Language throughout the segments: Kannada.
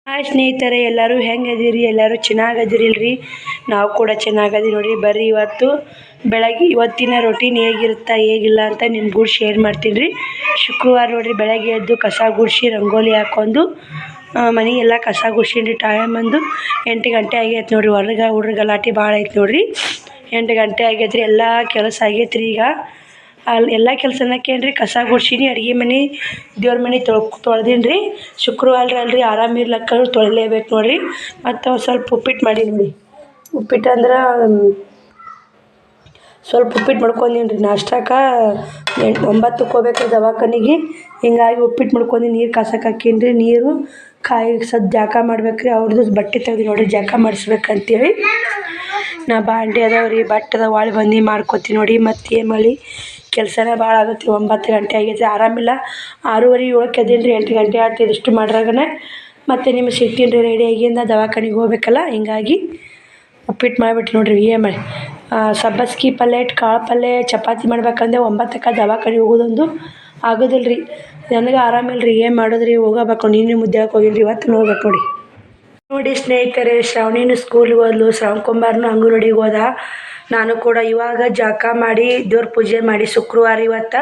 ಹಾಯ್ ಸ್ನೇಹಿತರೆ, ಎಲ್ಲರೂ ಹೆಂಗದಿರಿ? ಎಲ್ಲರೂ ಚೆನ್ನಾಗದಿರಿಲ್ರಿ? ನಾವು ಕೂಡ ಚೆನ್ನಾಗದಿ ನೋಡಿ. ಬರ್ರಿ ಇವತ್ತು ಬೆಳಗ್ಗೆ ಇವತ್ತಿನ ರೊಟೀನ್ ಹೇಗಿಲ್ಲ ಅಂತ ನಿಮ್ಗೂ ಶೇರ್ ಮಾಡ್ತೀನಿ ರೀ. ಶುಕ್ರವಾರ ನೋಡಿರಿ, ಬೆಳಗ್ಗೆ ಎದ್ದು ಕಸ ಗುಡಿಸಿ ರಂಗೋಲಿ ಹಾಕ್ಕೊಂಡು ಮನೆ ಎಲ್ಲ ಕಸ ಗುಡ್ಸೀನಿ ರೀ. ಟೈಮ್ ಬಂದು 8 ಗಂಟೆ ಆಗೈತೆ ನೋಡಿರಿ. ಹೊರಗೆ ಹುಡ್ರ ಗಲಾಟೆ ಭಾಳ ಐತೆ ನೋಡಿರಿ. 8 ಗಂಟೆ ಆಗೈತೆ ರೀ. ಎಲ್ಲ ಕೆಲಸ ಆಗೈತೆ ರೀ. ಈಗ ಅಲ್ಲಿ ಎಲ್ಲ ಕೆಲಸ ಅನ್ನಕ್ಕೇನು ಕಸ ಗುಡ್ಸೀನಿ, ಅಡುಗೆ ಮನೆ ದೇವ್ರ ಮನೆ ತೊಳ್ದೀನಿ ರೀ. ಶುಕ್ರವಾರ ಅಲ್ರಿ, ಆರಾಮಿರ್ಲಕ್ಕ ತೊಳಿಲೇಬೇಕು ನೋಡಿರಿ. ಮತ್ತು ಸ್ವಲ್ಪ ಉಪ್ಪಿಟ್ಟು ಮಾಡೀನಿ ರೀ. ಉಪ್ಪಿಟ್ಟು ಅಂದ್ರೆ ಸ್ವಲ್ಪ ಉಪ್ಪಿಟ್ಟು ಮಾಡ್ಕೊಂಡೀನಿ ರೀ. ನಾಷ್ಟಕ್ಕೆ 9ಕ್ಕೆ ಹೋಗ್ಬೇಕು ದವಾಖಾನೆಗೆ. ಹಿಂಗಾಗಿ ಉಪ್ಪಿಟ್ಟು ಮಾಡ್ಕೊಂಡು ನೀರು ಕಾಸಕ್ಕೆ ಹಾಕೀನಿ ರೀ. ನೀರು ಕಾಯಿ ಸ್ವಲ್ಪ ಜಳಕ ಮಾಡ್ಬೇಕು ರೀ. ಅವ್ರದ್ದು ಬಟ್ಟೆ ತೆಗ್ದು ನೋಡಿರಿ, ಜಳಕ ಮಾಡಿಸ್ಬೇಕಂತೇಳಿ. ನಾ ಬಾಂಡೆ ಅದಾವೆ ರೀ, ಬಟ್ಟೆ ಅದಾವೆ, ಹೊಳ್ಳಿ ಬಂದು ಮಾಡ್ಕೊತೀನಿ ನೋಡಿ. ಮತ್ತು ಏನು ಮಾಡಲಿ, ಕೆಲಸನೇ ಭಾಳ ಆಗುತ್ತೆ. 9 ಗಂಟೆ ಆಗೈತೆ, ಆರಾಮಿಲ್ಲ. 6:30 7ಕ್ಕೆ ಎದ್ದೀನಿ ರೀ. 8 ಗಂಟೆ ಆಗ್ತದೆ ಇಷ್ಟು ಮಾಡ್ರಾಗನೆ. ಮತ್ತು ನಿಮಗೆ ಸಿಗ್ತೀನಿ ರೀ ರೆಡಿಯಾಗಿಂದ ದವಾಖಾನೆಗೆ ಹೋಗ್ಬೇಕಲ್ಲ. ಹಿಂಗಾಗಿ ಉಪ್ಪಿಟ್ಟು ಮಾಡಿಬಿಟ್ಟು ನೋಡಿರಿ. ಏನು ಮಾಡಿ ಸಬ್ಬಸ್ಗೆ ಪಲ್ಯ ಇಟ್ಟು ಕಾಳು ಪಲ್ಯ ಚಪಾತಿ ಮಾಡ್ಬೇಕಂದ್ರೆ 9ಕ್ಕೆ ದವಾಖಾನೆಗೆ ಹೋಗೋದೊಂದು ಆಗೋದಿಲ್ಲ ರೀ. ನನಗೆ ಆರಾಮಿಲ್ಲ ರೀ. ಏನು ಮಾಡೋದು ರೀ? ಹೋಗಬೇಕು. ನೀನು ಮುದ್ದೆ ಹೋಗಿಲ್ಲ ರೀ. ಇವತ್ತು ಹೋಗ್ಬೇಕು ನೋಡಿ ಸ್ನೇಹಿತರೆ. ಶ್ರಾವಣಿನೂ ಸ್ಕೂಲ್ಗೆ ಹೋದ್ಲು, ಶ್ರಾವಣ್ ಅಂಗನವಾಡಿಗೆ ಹೋದ. ನಾನು ಕೂಡ ಇವಾಗ ಜಳಕ ಮಾಡಿ ದೇವ್ರ ಪೂಜೆ ಮಾಡಿ ಶುಕ್ರವಾರ ಇವತ್ತು.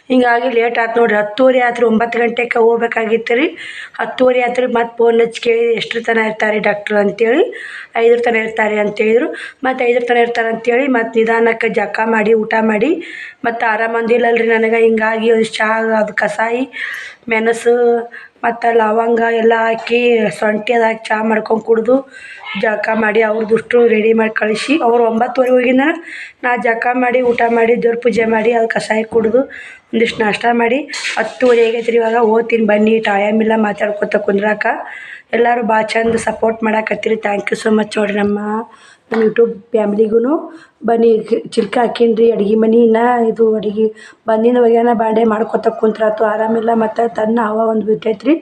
ಹಿಂಗಾಗಿ ಲೇಟ್ ಆಯ್ತು ನೋಡಿರಿ. 10:30 ಆಯ್ತು ರೀ. 9 ಗಂಟೆಗೆ ಹೋಗ್ಬೇಕಾಗಿತ್ತು ರೀ. 10:30 ಆಯ್ತು ರೀ. ಮತ್ತು ಫೋನ್ ಹಚ್ಚಿ ಕೇಳಿದೆ ಎಷ್ಟರ ತನಕ ಇರ್ತಾರೆ ಡಾಕ್ಟ್ರು ಅಂತೇಳಿ. 5 ತನಕ ಇರ್ತಾರೆ ಅಂತೇಳಿದ್ರು. ಮತ್ತು 5 ತನಕ ಇರ್ತಾರೆ ಅಂತೇಳಿ ಮತ್ತು ನಿಧಾನಕ್ಕೆ ಜಳಕ ಮಾಡಿ ಊಟ ಮಾಡಿ ಮತ್ತು ಆರಾಮಂದಿಲ್ಲಲ್ರಿ ನನಗೆ. ಹಿಂಗಾಗಿ ಒಂದು ಚಹಾ, ಅದು ಕಷಾಯ, ಮೆಣಸು ಮತ್ತು ಲವಂಗ ಎಲ್ಲ ಹಾಕಿ ಶುಂಠಿ ಅದು ಹಾಕಿ ಚಹಾ ಮಾಡ್ಕೊಂಡು ಕುಡಿದು ಜಳಕ ಮಾಡಿ ಅವ್ರದ್ದಷ್ಟು ರೆಡಿ ಮಾಡಿ ಕಳಿಸಿ. ಅವ್ರು 9:30 ಹೋಗಿಂದ ನಾ ಜಳಕ ಮಾಡಿ ಊಟ ಮಾಡಿ ದೇವ್ರ ಪೂಜೆ ಮಾಡಿ ಅದು ಕಷಾಯ ಕುಡಿದು ಒಂದಿಷ್ಟು ನಾಷ್ಟ ಮಾಡಿ 10:30 ಆಗೈತೆ ರೀ. ಇವಾಗ ಹೋಗ್ತೀನಿ ಬನ್ನಿ. ಟೈಮ್ ಇಲ್ಲ ಮಾತಾಡ್ಕೊತ ಕುಂದ್ರಾಕ. ಎಲ್ಲರೂ ಭಾಳ ಚಂದ ಸಪೋರ್ಟ್ ಮಾಡಾಕತ್ತೀರಿ. ಥ್ಯಾಂಕ್ ಯು ಸೊ ಮಚ್ ನೋಡಿರಿ. ನಮ್ಮ ಯೂಟ್ಯೂಬ್ ಫ್ಯಾಮ್ಲಿಗೂ ಬನ್ನಿ. ಚಿಲ್ಕ ಹಾಕೀನಿ ರೀ. ಅಡುಗೆ ಮನೆ ಇದು ಅಡುಗೆ ಬಂದಿನ ಒಗ್ಯಾನ ಬಾಂಡೆ ಮಾಡ್ಕೊತ ಕುಂತ್ರಾತು. ಆರಾಮಿಲ್ಲ. ಮತ್ತು ತನ್ನ ಹವಾ ಒಂದು ಬಿಟ್ಟೈತೆ ರೀ.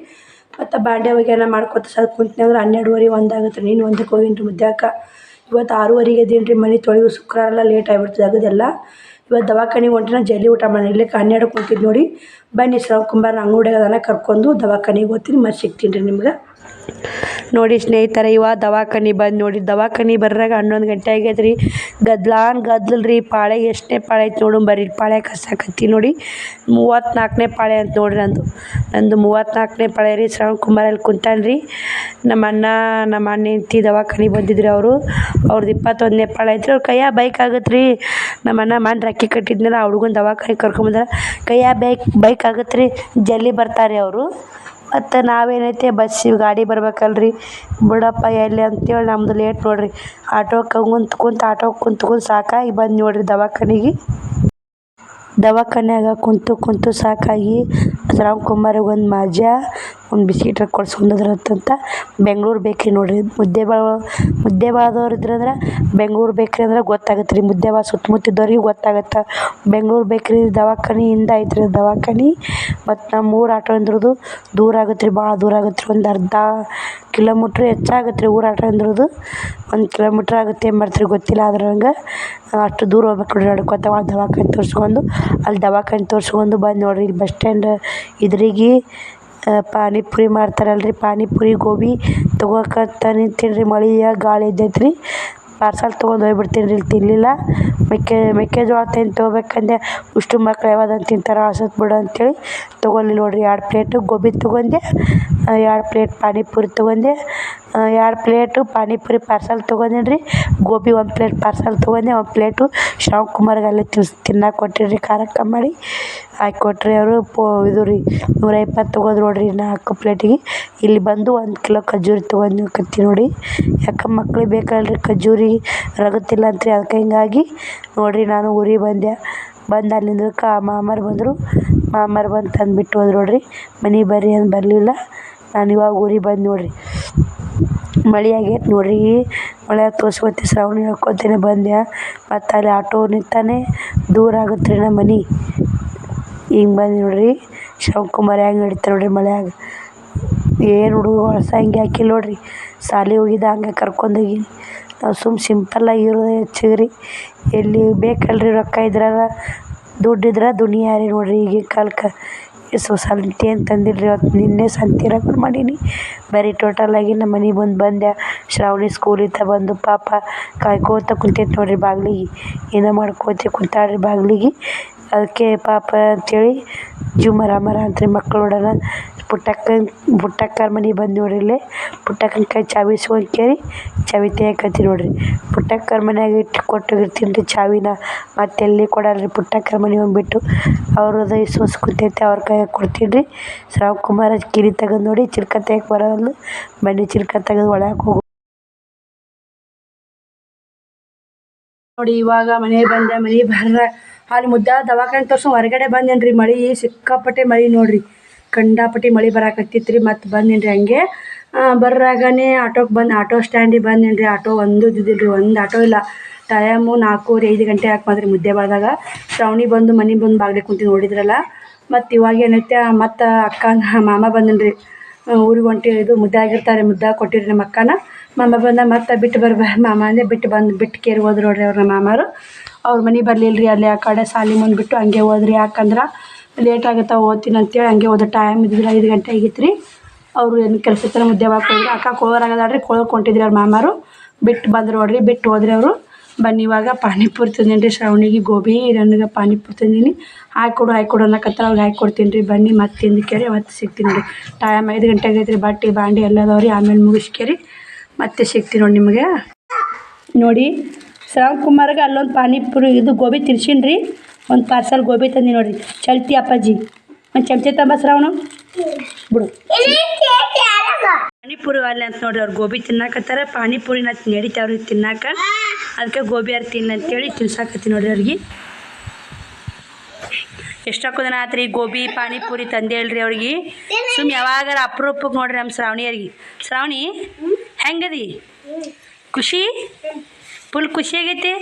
ಮತ್ತು ಬಾಂಡೆ ಒಗ್ಯಾನ ಮಾಡ್ಕೊತ ಸ್ವಲ್ಪ ಕುಂತ್ನಿ ಅಂದ್ರೆ 12:30 1 ಆಗುತ್ತೆ ರೀ. ನೀನು 1ಕ್ಕೆ ಹೋಗೀನಿ ರೀ ಮುದ್ದ್ಯಾಕೆ. ಇವತ್ತು 6:30ಗೆ ಎದ್ದೀನಿ ರೀ. ಮನೆ ತೊಳೆದು ಶುಕ್ರವಾರ ಎಲ್ಲ ಲೇಟ್ ಆಗಿಬಿಡ್ತದೆ ಆಗೋದೆಲ್ಲ. ಇವತ್ತು ದವಾಖಾನೆಗೆ ಹೊಂಟಿನ ಜಲ್ದಿ ಊಟ ಮಾಡಿ ಇಲ್ಲೇ 12ಕ್ಕೆ ಕುಂತಿದ್ದು ನೋಡಿ. ಬನ್ನಿ, ಶ್ರಾವಣ್ ಅಂಗಡಿಯಾಗ ಅದನ್ನು ಕರ್ಕೊಂಡು ದವಾಖಾನೆಗೆ ಹೋಗ್ತೀನಿ. ಮತ್ತೆ ಸಿಗ್ತೀನಿ ರೀ ನಿಮ್ಗೆ. ನೋಡಿ ಸ್ನೇಹಿತರೆ, ಇವಾಗ ದವಾಖಾನೆ ಬಂದು ನೋಡಿ. ದವಾಖಾನೆ ಬರ್ರಾಗ 11 ಗಂಟೆ ಆಗೈತೆ ರೀ. ಗದ್ದಲ ರೀ. ಪಾಳೆ ಎಷ್ಟನೇ ಪಾಳೆ ಐತೆ ನೋಡು ಬರ್ರಿ. ಪಾಳೆ ಕಸಾಕತ್ತಿ ನೋಡಿ. 34ನೇ ಪಾಳೆ ಅಂತ ನೋಡಿರಿ. ನಂದು 34ನೇ ಪಾಳೆ ರೀ. ಶ್ರಾವಣ್ ಅಲ್ಲಿ ಕುಂತಾನೆ ರೀ. ನಮ್ಮ ಅಣ್ಣ ಹೆಂಡ್ತಿ ದವಾಖಾನೆ ಬಂದಿದ್ರಿ. ಅವ್ರದ್ದು 21ನೇ ಪಾಳೆ ಐತ್ರಿ. ಅವ್ರ ಕೈಯಾಗ ಬೈಕ್ ಆಗತ್ತೆ ರೀ. ನಮ್ಮ ಅಣ್ಣ ಮನೆ ರಾಖಿ ಕಟ್ಟಿದ್ನಲ್ಲ, ಆ ಹುಡುಗನ ದವಾಖಾನೆ ಕರ್ಕೊಂಬಂದ್ರೆ ಕೈಯಾಗ ಬೈಕ್ ಆಗತ್ತೆ ರೀ. ಜಲ್ದಿ ಬರ್ತಾರೆ ಅವರು. ಮತ್ತು ನಾವೇನೈತೆ ಬಸ್ಸಿಗೆ ಗಾಡಿ ಬರ್ಬೇಕಲ್ರಿ. ಬಿಡಪ್ಪ ಎಲ್ಲಿ ಅಂತೇಳಿ ನಮ್ಮದು ಲೇಟ್ ನೋಡಿರಿ. ಆಟೋಕ್ಕೆ ಆಟೋಕ್ಕೆ ಕುಂತ್ಕೊಂಡು ಸಾಕಾಗಿ ಬಂದು ನೋಡಿರಿ ದವಾಖಾನೆಗೆ. ದವಾಖಾನ್ಯಾಗ ಕುಂತು ಸಾಕಾಗಿ ಶ್ರಾವಣ್ ಒಂದು ಮಾಜಾ ಒಂದು ಬಿಸ್ಕಿಟ್ ಕೊಡ್ಸ್ಕೊಂಡದ್ರಂತ ಬೆಂಗ್ಳೂರು ಬೇಕ್ರಿ ನೋಡಿರಿ. ಮುದ್ದೇಬಾಳದವ್ರು ಇದ್ರಂದ್ರೆ ಬೆಂಗ್ಳೂರು ಬೇಕ್ರಿ ಅಂದ್ರೆ ಗೊತ್ತಾಗತ್ತೆ ರೀ. ಮುದ್ದೇಬಾಳ ಸುತ್ತಮುತ್ತಿದ್ದವ್ರಿಗೆ ಗೊತ್ತಾಗತ್ತೆ. ಬೆಂಗ್ಳೂರು ಬೇಕ್ರಿ ದವಾಖಾನೆಯಿಂದ ಐತ್ರಿ ದವಾಖಾನೆ. ಮತ್ತು ನಮ್ಮ ಊರು ಆಟೋ ಅಂದ್ರದ್ದು ದೂರ ಆಗತ್ತೆ ರೀ. ಭಾಳ ದೂರ ಆಗತ್ತೆ ರೀ. ಒಂದು ಅರ್ಧ ಕಿಲೋಮೀಟ್ರ್ ಹೆಚ್ಚಾಗತ್ತೆ ರೀ. ಊರು ಆಟೋ ಅಂದ್ರದ್ದು 1 ಕಿಲೋಮೀಟ್ರ್ ಆಗುತ್ತೆ. ಏನು ಮಾಡ್ತೀರಿ ಗೊತ್ತಿಲ್ಲ. ಆದ್ರೆ ನಂಗೆ ಅಷ್ಟು ದೂರ ಹೋಗ್ಬೇಕು ನೋಡಿರಿ ನಡ್ಕೊತ. ದವಾಖಾನೆ ತೋರಿಸ್ಕೊಂಡು ಅಲ್ಲಿ ದವಾಖಾನೆ ತೋರಿಸ್ಕೊಂಡು ಬಂದು ನೋಡಿರಿ. ಇಲ್ಲಿ ಬಸ್ ಸ್ಟ್ಯಾಂಡ್ ಎದುರಿಗೆ ಪಾನಿಪುರಿ ಮಾಡ್ತಾರಲ್ರಿ. ಪಾನಿಪುರಿ ಗೋಬಿ ತೊಗೋಕಂತ ನಿಂತೀನಿ ರೀ. ಮಳೆಯ ಗಾಳಿ ಇದ್ದೈತೆ ರೀ. ಪಾರ್ಸಲ್ ತೊಗೊಂಡು ಹೋಗ್ಬಿಡ್ತೀನಿ ರೀ. ಇಲ್ಲಿ ತಿನ್ನಲಿಲ್ಲ. ಮೆಕ್ಕೆಜೋಳ ತೊಗೋಬೇಕಂದೆ. ಇಷ್ಟು ಮಕ್ಳು ಯಾವ್ದಂತ ತಿಂತಾರೆ ಅನ್ಸತ್ತೆ ಬಿಡು ಅಂತೇಳಿ ತೊಗೊಳ್ಳಿಲ್ಲ ನೋಡಿರಿ. 2 ಪ್ಲೇಟ್ ಗೋಬಿ ತೊಗೊಂಡೆ, 2 ಪ್ಲೇಟ್ ಪಾನಿಪುರಿ ತೊಗೊಂಡೆ, 2 ಪ್ಲೇಟು ಪಾನಿಪುರಿ ಪಾರ್ಸಲ್ ತೊಗೊಂಡೀನಿ ರೀ. ಗೋಬಿ 1 ಪ್ಲೇಟ್ ಪಾರ್ಸಲ್ ತೊಗೊಂಡೆ. 1 ಪ್ಲೇಟು ಶ್ರಾವಣ್‌ಗೆ ಅಲ್ಲೇ ತಿನ್ನಕ್ಕೆ ಕೊಟ್ಟಿರಿ. ಖಾರಕ್ಕೆ ಮಾಡಿ ಹಾಕಿ ಕೊಟ್ರಿ ಅವರು. ಇದು ರೀ 120 ತೊಗೊಂಡು ನೋಡಿರಿ 4 ಪ್ಲೇಟಿಗೆ. ಇಲ್ಲಿ ಬಂದು 1 ಕಿಲೋ ಖರ್ಜೂರಿ ತೊಗೊಂಡು ನೋಡಿ. ಯಾಕೆ ಮಕ್ಳಿಗೆ ಬೇಕಲ್ರಿ ಖರ್ಜೂರಿ, ರಗತ್ತಿಲ್ಲ ಅಂತ್ರಿ. ಅದಕ್ಕೆ ಹಿಂಗಾಗಿ ನೋಡಿರಿ ನಾನು ಊರಿಗೆ ಬಂದು ಅಲ್ಲಿಂದಕ್ಕೆ ಮಾಮಾರು ಬಂದರು. ಮಾಮಾರು ಬಂದು ತಂದುಬಿಟ್ಟು ಹೋದ್ರು ನೋಡಿರಿ. ಮನೆಗೆ ಬರ್ರಿ ಅಂತ ಬರಲಿಲ್ಲ. ನಾನು ಇವಾಗ ಊರಿಗೆ ಬಂದು ನೋಡಿರಿ. ಮಳೆ ಆಗೈತೆ ನೋಡಿರಿ. ಮಳೆ ತೋರ್ಸ್ಕೊತಿ ಶ್ರಾವಣಿ ಹೇಳ್ಕೊತೇನೆ ಬಂದೆ. ಮತ್ತು ಅಲ್ಲಿ ಆಟೋ ನಿಂತಾನೆ. ದೂರ ಆಗುತ್ತೆ ರೀ ನಮ್ಮ ಮನೆ. ಹಿಂಗೆ ಬಂದು ನೋಡಿರಿ. ಶ್ರಾವಣ್ ಹೆಂಗೆ ನಡೀತಾರೆ ನೋಡಿರಿ ಮಳೆಯಾಗ. ಏನು ಹುಡುಗ ಹೊಳ್ಸಂಗೆ ಹಾಕಿಲ್ಲ ನೋಡಿರಿ. ಶಾಲೆಗೆ ಹೋಗಿದ್ದ ಹಂಗೆ ಕರ್ಕೊಂಡೋಗಿ. ನಾವು ಸಿಂಪಲ್ಲಾಗಿ ಇರೋದೇ ಹೆಚ್ಚಿಗೆ ರೀ. ಎಲ್ಲಿ ಬೇಕಲ್ರಿ ರೊಕ್ಕ ಇದ್ರಾಗ. ದುಡ್ಡಿದ್ರೆ ದುನಿಯಾ ರೀ ನೋಡಿರಿ ಈಗಿನ ಕಾಲಕ್ಕೆ. ಸಂತಿ ಏನು ತಂದಿಲ್ಲ ರೀ ಇವತ್ತು. ನಿನ್ನೆ ಸಂತಿ ರಗಡ್ ಮಾಡೀನಿ. ಬರೀ ಟೋಟಲಾಗಿ ನಮ್ಮ ಮನೆಗೆ ಬಂದೆ. ಶ್ರಾವಣಿ ಸ್ಕೂಲಿಂದ ಬಂದು ಪಾಪ ಕಾಯ್ಕೋತ ಕುಂತೈತೆ ನೋಡ್ರಿ ಬಾಗಿಲಿಗೆ. ಏನೋ ಮಾಡ್ಕೋತ ಕುಂತಾಳ್ರಿ ಬಾಗಿಲಿಗೆ. ಅದಕ್ಕೆ ಪಾಪ ಅಂಥೇಳಿ ಜೂ ಮರ ಅಂತ್ರಿ ಮಕ್ಳು ನೋಡೋಣ. ಪುಟ್ಟಕ್ಕರ ಮನೆಗೆ ಬಂದು ನೋಡ್ರಿ. ಇಲ್ಲೇ ಪುಟ್ಟಕ್ಕನ ಕೈ ಚಾವಿ ಇಸ್ಕೊಂಡು ಕೇಳಿ ಚಾವಿ ತೆಗಿಯಕತ್ತಿ ನೋಡ್ರಿ. ಪುಟ್ಟಕ್ಕರ ಮನ್ಯಾಗ ಇಟ್ಟು ಕೊಟ್ಟೋಗಿರ್ತೀನಿ ರೀ ಚಾವಿನ. ಮತ್ತೆ ಎಲ್ಲಿ ಕೊಡಲ್ರಿ ಪುಟ್ಟಕ್ಕರ ಮನೆ ಹೋಗ್ಬಿಟ್ಟು ಅವ್ರದ್ದು ಇಸ್ಕೊಂಡು ಕುಂತೈತೆ, ಅವ್ರ ಕೈಯಾಗ ಕೊಡ್ತೀನಿ ರೀ. ಶ್ರಾವ್ ಕುಮಾರ ಕಿರಿ ತೆಗೆದು ನೋಡಿ ಚಿಲ್ಕ ತೆಗಕ್ಕೆ ಬರೋಲ್ಲ. ಬನ್ನಿ ಚಿಲ್ಕ ತೆಗೆದು ಒಳಗೆ ಹೋಗು ನೋಡಿ. ಇವಾಗ ಮನೆಗೆ ಬಂದೆ. ಮನೆ ಬರ್ರ ಅಲ್ಲಿ ದವಾಖಾನೆ ತೋರ್ಸೋ ಹೊರಗಡೆ ಬಂದೇನಿ ರೀ. ಮಳೆ ಸಿಕ್ಕಾಪಟ್ಟೆ ಮಳೆ ನೋಡ್ರಿ, ಕಂಡಾಪಟ್ಟಿ ಮಳೆ ಬರಾಕತ್ತಿತ್ತು ರೀ. ಮತ್ತು ಬಂದೇನಿ ರೀ ಹಂಗೆ. ಬರ್ರಾಗನೇ ಆಟೋ ಸ್ಟ್ಯಾಂಡಿಗೆ ಬಂದೇನಿ ರೀ. ಆಟೋ ಒಂದು ಇದ್ದಿದ್ದಿಲ್ಲ ರೀ, ಒಂದು ಆಟೋ ಇಲ್ಲ. ಟೈಮು 4:05 ಗಂಟೆ ಹಾಕಿ ಮುದ್ದೆ ಬಾಳ್ದಾಗ ಶ್ರಾವಣಿ ಬಂದು ಮನೆಗೆ ಬಂದು ಬಾಗ್ಲಿಗೆ ಕುಂತು ನೋಡಿದ್ರಲ್ಲ. ಮತ್ತು ಇವಾಗ ಏನೈತೆ ಮತ್ತು ಅಕ್ಕನ ಮಾಮ ಬಂದನು ರೀ. ಊರಿಗೆ ಹೊಂಟಿ ಇದು ಮುದ್ದೆ ಆಗಿರ್ತಾರೆ, ಮುದ್ದೆ ಕೊಟ್ಟಿರಿ ನಮ್ಮ ಅಕ್ಕನ. ಮಾಮ ಬಂದ ಮತ್ತು ಬಿಟ್ಟು ಮಾಮ ಅಂದೆ ಬಿಟ್ಟು ಕೇರಿ ಹೋದ್ರು ನೋಡ್ರಿ ಅವ್ರ ನಮ್ಮ ಮಾಮಾರು. ಅವ್ರ ಮನೆ ಬರಲಿಲ್ಲ ರೀ. ಅಲ್ಲಿ ಆ ಕಡೆ ಸಾಲಿ ಮುಂದೆ ಬಿಟ್ಟು ಹಂಗೆ ಹೋದ್ರಿ. ಯಾಕಂದ್ರೆ ಲೇಟ್ ಆಗುತ್ತೆ ಓದ್ತೀನಿ ಅಂತೇಳಿ ಹಂಗೆ ಹೋದ. ಟೈಮ್ ಇದ್ದಿದ್ರೆ 5 ಗಂಟೆ ಆಗಿತ್ತು ರೀ. ಅವರು ಏನು ಕೆಲಸಕ್ಕೆ ಮುದ್ದೆ ಹಾಕೋದ್ರು. ಅಕ್ಕ ಕೋಲಾರಾಗದಾಳ್ರಿ, ಕೋಳಕ್ಕೆ ಹೊಂಟಿದ್ರಿ ಅವ್ರ ಮಾಮಾರು. ಬಿಟ್ಟು ಬಂದ್ರು ನೋಡ್ರಿ, ಬಿಟ್ಟು ಹೋದ್ರಿ ಅವರು. ಬನ್ನಿ ಇವಾಗ ಪಾನಿಪುರಿ ತಂದೀನಿ ರೀ ಶ್ರಾವಣಿಗೆ. ಗೋಬಿ ನನಗೆ ಪಾನಿಪುರಿ ತಂದೀನಿ. ಹಾಕ್ಕೊಡು ಅನ್ನಕತ್ತಾರ. ಅವ್ರಿಗೆ ಹಾಕ್ಕೊಡ್ತೀನಿ ರೀ. ಬನ್ನಿ ಮತ್ತೆ ತಿಂದ್ಕೇರಿ ಮತ್ತೆ ಸಿಗ್ತೀನಿ ರೀ. ಟೈಮ್ 5 ಗಂಟೆ ಆಗೈತೆ ರೀ. ಬಟ್ಟೆ ಬಾಂಡೆ ಎಲ್ಲ ಅದಾವ್ರಿ. ಆಮೇಲೆ ಮುಗಿಸ್ಕೇರಿ ಮತ್ತೆ ಸಿಗ್ತೀನಿ ನೋಡಿ ನಿಮಗೆ. ನೋಡಿ ಶ್ರಾವಣ್ ಕುಮಾರ್ಗೆ ಅಲ್ಲೊಂದು ಪಾನಿಪುರಿ ಇದು ಗೋಬಿ ತಿನ್ಸೀನಿ ರೀ. ಒಂದು ಪಾರ್ಸಲ್ ಗೋಬಿ ತಂದಿ ನೋಡಿರಿ. ಚಲ್ತಿ ಅಪ್ಪಾಜಿ ಒಂದು ಚಮಚೆ ತಂಬ ಶ್ರಾವಣ ಬಿಡು. ಪಾನಿಪುರಿ ಅಲ್ಲ ಅಂತ ನೋಡ್ರಿ. ಅವ್ರು ಗೋಬಿ ತಿನ್ನಾಕತ್ತಾರ. ಪಾನಿಪುರಿನ ನಡೀತಾವ್ರಿ ತಿನ್ನಾಕ. ಅದಕ್ಕೆ ಗೋಬಿ ಯಾರು ತಿನ್ನಂತೇಳಿ ತಿನ್ಸಾಕತ್ತೀನಿ ನೋಡ್ರಿ ಅವ್ರಿಗೆ. ಎಷ್ಟೊಂದು ದಿನ ಆತ್ರಿ ಗೋಬಿ ಪಾನಿಪುರಿ ತಂದೆ ಹೇಳ್ರಿ ಅವ್ರಿಗೆ. ಸುಮ್ಮ ಯಾವಾಗಾರ ಅಪ್ರೂಪಕ್ಕೆ ನೋಡ್ರಿ ನಮ್ಮ ಶ್ರಾವಣಿಯರಿಗೆ. ಶ್ರಾವಣಿ ಹೆಂಗದಿ? ಖುಷಿ ಫುಲ್ ಖುಷಿ ಆಗೈತಿ.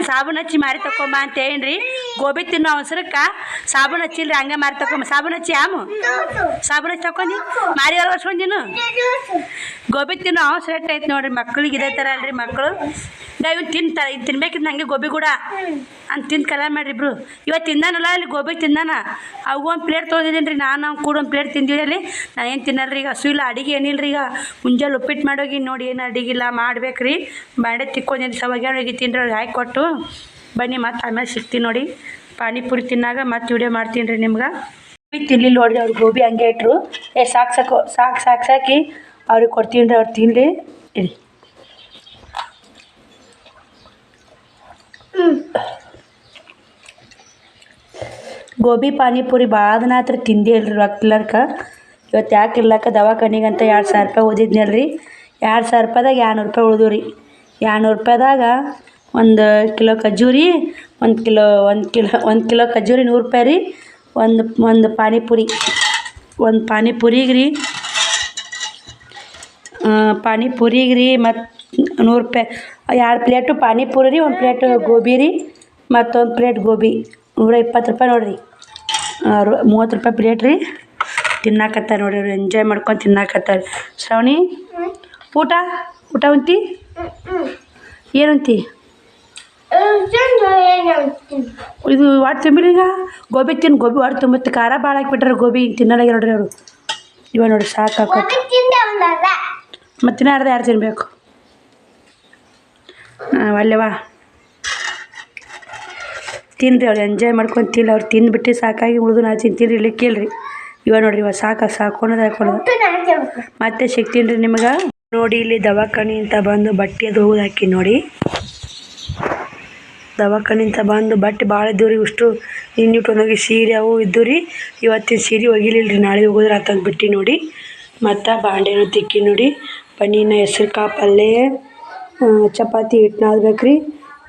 ಸಾಬೂನು ಹಚ್ಚಿ ಮಾರಿ ತಕೊಂಬ ಅಂತ ಹೇಳಿನ್ರಿ. ಗೋಬಿ ತಿನ್ನೋ ಅವಸರಕ್ಕೆ ಸಾಬೂನು ಹಚ್ಚಿಲ್ರಿ, ಹಂಗೆ ಮಾರಿ ತಕೊಂಬ. ಸಾಬೂನು ಹಚ್ಚಿ ಸಾಬೂನು ಹಚ್ಚಿ ತಕೊಂಡಿ ಮಾರಿ ಹೊರ್ಸ್ಕೊಂಡಿನು. ಗೋಬಿ ತಿನ್ನೋ ಅವಸರ ಐತೆ ನೋಡ್ರಿ. ಮಕ್ಳಿಗೆ ಇದೇ ಥರ ಅಲ್ರಿ ಮಕ್ಕಳು. ಇವ್ನು ತಿಂತಾರೆ, ಇದು ತಿನ್ಬೇಕಿದ್ದು ನನಗೆ ಗೋಬಿ ಕೂಡ ಅಂತ ತಿಂದು ಕಲ ಮಾಡಿರಿ ಇಬ್ರು. ಇವತ್ತು ತಿಂದಾನಲ್ಲ ಅಲ್ಲಿ ಗೋಬಿ ತಿಂದಾನ. ಅವು ಒಂದು ಪ್ಲೇಟ್ ತೊಗೊಂಡಿದ್ದೀನಿ ರೀ. ನಾನು ಅವ್ನು ಕೂಡ ಒಂದು ಪ್ಲೇಟ್ ತಿಂದಿವಿ ಅಲ್ಲಿ. ನಾನು ಏನು ತಿನ್ನಲ್ರಿ. ಈಗ ಹಸು ಇಲ್ಲ, ಅಡಿಗೆ ಏನಿಲ್ಲ ರೀ. ಈಗ ಮುಂಜಾನೆ ಉಪ್ಪಿಟ್ಟು ಮಾಡೋಗಿ ನೋಡಿ, ಏನು ಅಡಿಗಿಲ್ಲ ಮಾಡ್ಬೇಕು ರೀ. ಬಾಂಡೆ ತಿಕ್ಕೊಂಡಿದ್ದು ಸವಾಗ್ಯಾಣಿಗೆ ತಿನ್ರಿ ಅವ್ರಿಗೆ ಹಾಕಿ ಕೊಟ್ಟು. ಬನ್ನಿ ಮತ್ತೆ ಆಮೇಲೆ ಸಿಗ್ತೀನಿ ನೋಡಿ. ಪಾನಿಪುರಿ ತಿನ್ನಾಗ ಮತ್ತೆ ವಿಡಿಯೋ ಮಾಡ್ತೀನಿ ರೀ ನಿಮ್ಗೆ. ಗೋಬಿ ತಿನ್ಲಿಲ್ಲ ನೋಡಿರಿ ಅವ್ರು. ಗೋಬಿ ಹಂಗೆ ಇಟ್ರು. ಸಾಕಿ ಅವ್ರಿಗೆ ಕೊಡ್ತೀನಿ ರೀ. ಅವ್ರು ತಿನ್ನಲಿ ಇರಿ. ಗೋಬಿ ಪಾನಿಪುರಿ ಭಾಳ ದಿನ ಹತ್ರ ತಿಂದೇ ಇಲ್ರಿ ರೊಕ್ಕಿಲ್ಲರ್ಕ. ಇವತ್ತು ಯಾಕೆ ಇರ್ಲಕ್ಕ ದವಾಖಾನಿಗಂತ 2,000 ರೂಪಾಯಿ ಓದಿದ್ನಲ್ರಿ. 2,000 ರೂಪಾಯ್ದಾಗ 200 ರೂಪಾಯಿ ಉಳಿದು ರೀ. 200 ರೂಪಾಯ್ದಾಗ 1 ಕಿಲೋ ಖಜೂರಿ, 1 ಕಿಲೋ ಖಜೂರಿ 100 ರೂಪಾಯಿ ರೀ. ಒಂದು ಪಾನಿಪುರಿಗೆ ರೀ ಮತ್ತು 100 ರೂಪಾಯಿ. 2 ಪ್ಲೇಟು ಪಾನಿಪುರಿ ರೀ, 1 ಪ್ಲೇಟ್ ಗೋಬಿ ರೀ, ಮತ್ತೊಂದು ಪ್ಲೇಟ್ ಗೋಬಿ 120 ರೂಪಾಯಿ ನೋಡಿರಿ. 30 ರೂಪಾಯಿ ಪ್ಲೇಟ್ ರೀ. ತಿನ್ನಾಕತ್ತಾರೆ ನೋಡಿರಿ ಅವ್ರು. ಎಂಜಾಯ್ ಮಾಡ್ಕೊಂಡು ತಿನ್ನಾಕತ್ತಾರೆ. ಶ್ರಾವಣಿ ಊಟ ಉಂತಿ? ಏನಂತಿ? ಇದು ವಾಟ್ ತುಂಬಿರಿ. ಈಗ ಗೋಬಿ ವಾಟ್ ತುಂಬುತ್ತೆ. ಖಾರ ಭಾಳ ಹಾಕಿಬಿಟ್ರೆ ಗೋಬಿ ತಿನ್ನಲಾಗಿ ನೋಡ್ರಿ ಅವರು. ಇವ ನೋಡಿ ಸಾಕು ಮತ್ತಿನ್ನ ಅರ್ಧ ಯಾರು ತಿನ್ನಬೇಕು? ಅಲ್ಲವಾ ತಿನ್ನಿರಿ. ಅವ್ರು ಎಂಜಾಯ್ ಮಾಡ್ಕೊಂಡು ತಿನ್ನಿ. ಅವ್ರು ತಿಂದುಬಿಟ್ಟು ಸಾಕಾಗಿ ಉಳಿದು ನಾ ತಿಂತೀನಿ ಇಲ್ಲಿ ಕೇಳ್ರಿ. ಇವಾಗ ನೋಡ್ರಿ ಇವಾಗ ಸಾಕೋಣದು ಮತ್ತೆ ಸಿಗ್ತೀನಿ ರೀ ನಿಮಗೆ. ನೋಡಿ ಇಲ್ಲಿ ದವಾಖಾನಿಂತ ಬಂದು ಬಟ್ಟೆ ಅದು ಹೋಗೋದು ಹಾಕಿ ನೋಡಿ. ದವಾಖಾನಿಂತ ಬಂದು ಬಟ್ಟೆ ಭಾಳ ಇದ್ದವು ರೀ. ಇಷ್ಟು ಇನ್ನಿಟ್ಟೊಂದೋಗಿ ಸೀರೆ ಅವು ಇದ್ದು ರೀ. ಇವತ್ತಿನ ಸೀರೆ ಒಗಿಲಿಲ್ಲ ರೀ. ನಾಳೆ ಹೋಗೋದ್ರೆ ಆತಂದು ಬಿಟ್ಟು ನೋಡಿ. ಮತ್ತು ಬಾಂಡೆನೂ ತಿಕ್ಕಿ ನೋಡಿ. ಪನ್ನೀರ್ನ ಹೆಸ್ರು ಕಾಳು ಪಲ್ಯ, ಚಪಾತಿ ಹಿಟ್ಟು ನಾದಬೇಕು ರೀ.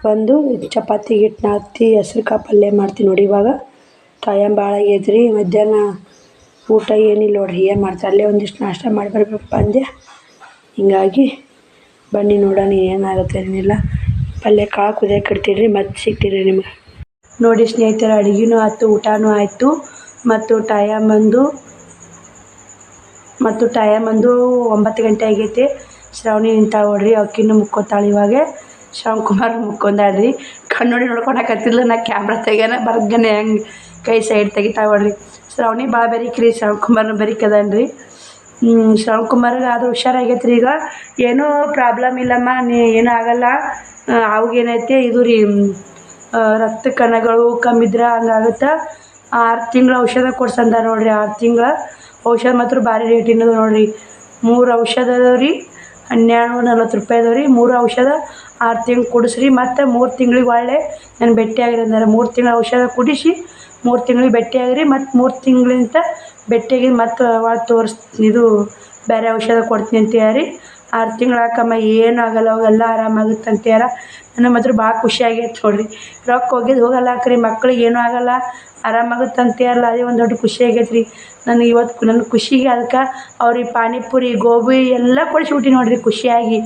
ಬಂದು ಚಪಾತಿ ಹಿಟ್ಟು ನಾದಿ ಹೆಸ್ರು ಕಾಳು ಪಲ್ಯ ಮಾಡ್ತೀನಿ ನೋಡಿ. ಇವಾಗ ಟೈಮ್ ಭಾಳ ಆಗೈತೆ ರೀ. ಮಧ್ಯಾಹ್ನ ಊಟ ಏನಿಲ್ಲ ನೋಡ್ರಿ. ಏನು ಮಾಡ್ತಾರೆ ಅಲ್ಲೇ ಒಂದಿಷ್ಟು ನಾಷ್ಟ ಮಾಡಿ ಬರ್ಬೇಕಪ್ಪ ಅಂದೆ. ಹಿಂಗಾಗಿ ಬನ್ನಿ ನೋಡೋಣ ಏನಾಗುತ್ತೆ ಏನಿಲ್ಲ. ಪಲ್ಯ ಕಾಳು ಕುದಿಯಕ್ಕೆ ಇಡ್ತೀನಿ ರೀ. ಮತ್ತೆ ಸಿಗ್ತೀನಿ ರೀ ನಿಮ್ಗೆ. ನೋಡಿ ಸ್ನೇಹಿತರೆ, ಅಡುಗೆನೂ ಆಯ್ತು, ಊಟನೂ ಆಯಿತು. ಮತ್ತು ಟೈಮ್ ಬಂದು 9 ಗಂಟೆ ಆಗೈತೆ. ಶ್ರಾವಣಿ ನಿಂತಾಳೆ ನೋಡ್ರಿ. ಅವಕ್ಕಿನ್ನೂ ಮುಕ್ಕೋತಾಳೆ. ಇವಾಗ ಶ್ರಾವಣ್ ಕುಮಾರ್ ಮುಕ್ಕೊಂದಾಳ್ರಿ. ಕಣ್ಣು ನೋಡಿ ನೋಡ್ಕೊಳಕತ್ತಿಲ್ಲ. ನಾ ಕ್ಯಾಮ್ರಾ ತೆಗ್ಯಾನ ಬರ್ಗನೆ ಹೆಂಗೆ ಕೈ ಸೈಡ್ ತೆಗಿತಾವೆ ನೋಡ್ರಿ. ಶ್ರಾವಣಿ ಭಾಳ ಬೆರಿಕ್ರಿ, ಶ್ರವಣಕುಮಾರ್ನ ಬೆರಿಕ್ ಅದಾನ್ರಿ. ಶ್ರವಣಕುಮಾರ್ಗೆ ಆದರೂ ಹುಷಾರಾಗೈತೆ ರೀ. ಈಗ ಏನೂ ಪ್ರಾಬ್ಲಮ್ ಇಲ್ಲಮ್ಮ, ಏನೂ ಆಗಲ್ಲ. ಅವಾಗೇನೈತೆ ಇದು ರೀ, ರಕ್ತ ಕಣಗಳು ಕಮ್ಮಿ ಇದ್ರೆ ಹಂಗಾಗುತ್ತೆ. 6 ತಿಂಗಳ ಔಷಧ ಕೊಡ್ಸಂದಾರ ನೋಡ್ರಿ. 6 ತಿಂಗಳ ಔಷಧ ಮಾತ್ರ ಭಾರಿ ರೇಟಿನದು ನೋಡ್ರಿ. 3 ಔಷಧ ಅದಾವೆ ರೀ, 1240 ರೂಪಾಯಿ ಅದಾವೆ ರೀ. 3 ಔಷಧ 6 ತಿಂಗ್ಳು ಕುಡಿಸ್ರಿ, ಮತ್ತು 3 ತಿಂಗಳಿಗೆ ಒಳ್ಳೆ ನಾನು ಭೇಟಿಯಾಗಿರಿ ಅಂದಾರೆ. 3 ತಿಂಗಳ ಔಷಧ ಕುಡಿಸಿ 3 ತಿಂಗಳಿಗೆ ಭೇಟಿಯಾಗಿರಿ, ಮತ್ತು 3 ತಿಂಗಳಿಂದ ಭೇಟಿಯಾಗಿ ಮತ್ತು ಇದು ಬೇರೆ ಔಷಧ ಕೊಡ್ತೀನಿ ಅಂತ ಹೇಳಿ 6 ತಿಂಗಳು ಹಾಕಮ್ಮ, ಏನೂ ಆಗಲ್ಲ, ಅವೆಲ್ಲ ಆರಾಮಾಗುತ್ತೆ ಅಂತ ಹೇಳ. ನನಗೆ ಮಾತ್ರ ಭಾಳ ಖುಷಿ ಆಗೈತೆ ನೋಡ್ರಿ. ರೊಕ್ಕ ಹೋಗಿದ್ದು ಹೋಗಲ್ಲ ಹಾಕ್ರಿ, ಮಕ್ಳಿಗೆ ಏನೂ ಆಗಲ್ಲ, ಆರಾಮಾಗುತ್ತೆ ಅಂತ ಹೇಳಲ್ಲ. ಅದೇ ಒಂದು ದೊಡ್ಡ ಖುಷಿ ಆಗೈತೆ ರೀ ನನಗೆ ಇವತ್ತು. ನನ್ನ ಖುಷಿಗೆ ಅದಕ್ಕೆ ಅವ್ರಿಗೆ ಪಾನಿಪುರಿ ಗೋಬಿ ಎಲ್ಲ ಕೊಡಿಸ್ಬಿಟ್ಟು ನೋಡ್ರಿ ಖುಷಿಯಾಗಿ.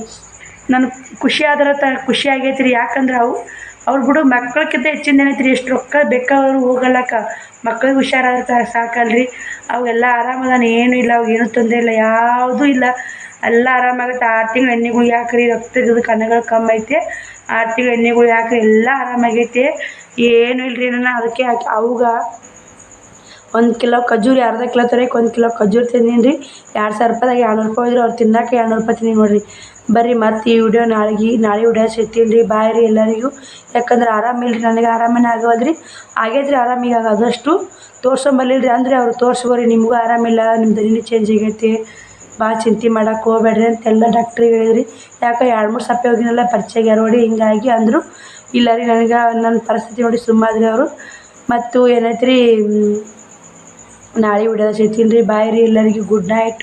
ನನಗೆ ಖುಷಿ ಆದ್ರೆ ಖುಷಿ ಆಗೈತೆ ರೀ. ಯಾಕಂದ್ರೆ ಅವ್ರು ಬಿಡು ಮಕ್ಳಕ್ಕಿಂತ ಹೆಚ್ಚಿಂದ ಏನೈತೆ ರೀ, ಎಷ್ಟು ರೊಕ್ಕ ಬೇಕಾದ್ರು ಹೋಗಲ್ಲಕ್ಕ, ಮಕ್ಳಿಗೆ ಹುಷಾರಾದ್ರೆ ಸಾಕಲ್ರಿ. ಅವೆಲ್ಲ ಆರಾಮದಾನ, ಏನೂ ಇಲ್ಲ, ಅವಾಗೇನೂ ತೊಂದರೆ ಇಲ್ಲ, ಯಾವುದೂ ಇಲ್ಲ, ಎಲ್ಲ ಆರಾಮಾಗುತ್ತೆ. 6 ತಿಂಗಳು ಎಣ್ಣೆಗಳು ಯಾಕ್ರಿ, ರಕ್ತದ ಕಣಗಳು ಕಮ್ಮಿ ಐತೆ, 6 ತಿಂಗಳು ಎಣ್ಣೆಗಳು ಯಾಕ್ರಿ, ಎಲ್ಲ ಆರಾಮಾಗೈತೆ, ಏನೂ ಇಲ್ಲರಿ. ನಾನು ಅದಕ್ಕೆ ಅವಾಗ 1 ಕಿಲೋ ಖಜೂರಿ, ಅರ್ಧ ಕಿಲೋ ತರಕ್ಕೆ 1 ಕಿಲೋ ಖಜೂರಿ ತಿಂದೀನಿ ರೀ. 2000 ರೂಪಾಯಿದಾಗ 200 ರೂಪಾಯಿ ಹೋದ್ರೆ ಅವ್ರು ತಿನ್ನಕ್ಕೆ 200 ರೂಪಾಯಿ ತಿಂದೀನಿ ನೋಡಿರಿ. ಬರ್ರಿ ಮತ್ತು ಈ ವಿಡಿಯೋ ನಾಳೆ ವಿಡಿಯೋ ಸಿಗ್ತೀನಿ ರೀ. ಬಾಯ್ ರೀ ಎಲ್ಲರಿಗೂ. ಯಾಕಂದ್ರೆ ಆರಾಮಿಲ್ಲ ರೀ, ನನಗೆ ಆರಾಮನೇ ಆಗವಲ್ರಿ. ಆಗೈತೆ ರೀ ಆರಾಮ, ಈಗ ಆದಷ್ಟು ತೋರ್ಸೊಂಬಲ್ಲಿರಿ ಅಂದರೆ ಅವ್ರು ತೋರಿಸ್ಬೋರಿ, ನಿಮಗೂ ಆರಾಮಿಲ್ಲ, ನಿಮ್ಮ ದನಿನೂ ಚೇಂಜ್ ಆಗೈತಿ, ಭಾಳ ಚಿಂತೆ ಮಾಡೋಕೆ ಹೋಗ್ಬೇಡ್ರಿ ಅಂತೆಲ್ಲ ಡಾಕ್ಟ್ರಿಗೆ ಹೇಳಿದ್ರಿ. ಯಾಕೆ 2-3 ಸಪ್ಪೆ ಹೋಗಿನಲ್ಲ, ಪರಿಚಯ ಆಗ್ಯಾರ ನೋಡಿ, ಹಿಂಗಾಗಿ ಅಂದರು. ಇಲ್ಲ ರೀ, ನನಗೆ ನನ್ನ ಪರಿಸ್ಥಿತಿ ನೋಡಿ ಸುಮ್ಮಾದ್ರಿ ಅವರು. ಮತ್ತು ಏನೈತೆ ರೀ, ನಾಳೆ ವಿಡಿಯೋ ಸಿಗ್ತೀನಿ ರೀ. ಬಾಯ್ ರೀ ಎಲ್ಲರಿಗೂ. Good night.